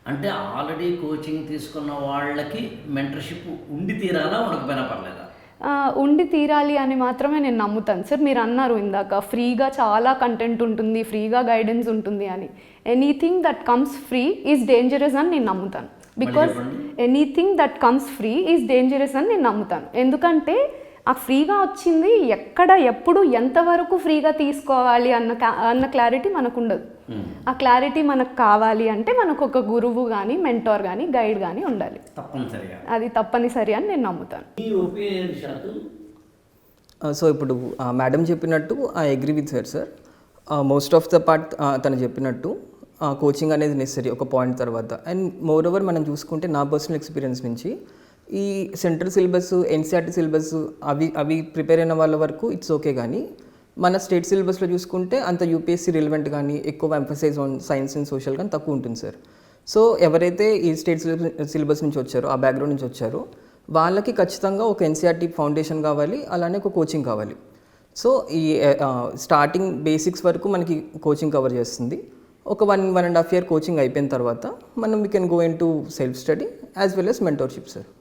అంటే already coaching తీసుకున్న వాళ్ళకి మెంటర్‌షిప్ ఉండి తీరాలా? ఉండకపోయినా పర్లేదా? ఉండి తీరాలి అని మాత్రమే నేను నమ్ముతాను సార్. మీరన్నారు ఇందాక ఫ్రీగా చాలా కంటెంట్ ఉంటుంది, ఫ్రీగా గైడెన్స్ ఉంటుంది అని. Anything that comes free is dangerous అని నేను నమ్ముతాను. మళ్ళీ బికాజ్ చెప్పండి. Anything that comes free is dangerous అని నేను నమ్ముతాను. ఎందుకంటే ఆ ఫ్రీగా వచ్చింది ఎక్కడ, ఎప్పుడు, ఎంతవరకు ఫ్రీగా తీసుకోవాలి అన్న క్లారిటీ మనకు ఉండదు. ఆ క్లారిటీ మనకు కావాలి అంటే మనకు ఒక గురువు కానీ, మెంటార్ కానీ, గైడ్ కానీ ఉండాలి. తప్పనిసరిగా. అది తప్పనిసరి అని నేను నమ్ముతాను. మీ ఒపీనియన్ షాతు? సో ఇప్పుడు మేడం చెప్పినట్టు I agree with her sir. Most of the part తను చెప్పినట్టు కోచింగ్ అనేది నెసరీ ఒక పాయింట్ తర్వాత. అండ్ మోర్ ఓవర్ మనం చూసుకుంటే నా పర్సనల్ ఎక్స్పీరియన్స్ నుంచి ఈ సెంట్రల్ సిలబస్, ఎన్సీఆర్టీ సిలబస్ అవి ప్రిపేర్ అయిన వాళ్ళ వరకు ఇట్స్ ఓకే, కానీ మన స్టేట్ సిలబస్లో చూసుకుంటే అంత యూపీఎస్సీ రిలవెంట్ కానీ ఎక్కువ emphasize on science and social కానీ తక్కువ ఉంటుంది సార్. సో ఎవరైతే ఈ స్టేట్ సిలబస్ నుంచి వచ్చారో, ఆ బ్యాక్గ్రౌండ్ నుంచి వచ్చారో వాళ్ళకి ఖచ్చితంగా ఒక ఎన్సీఆర్టీ ఫౌండేషన్ కావాలి, అలానే ఒక కోచింగ్ కావాలి. సో ఈ స్టార్టింగ్ బేసిక్స్ వరకు మనకి కోచింగ్ కవర్ చేస్తుంది. ఒక 1.5 year కోచింగ్ అయిపోయిన తర్వాత మనం we can go in to self study as well as mentorship sir.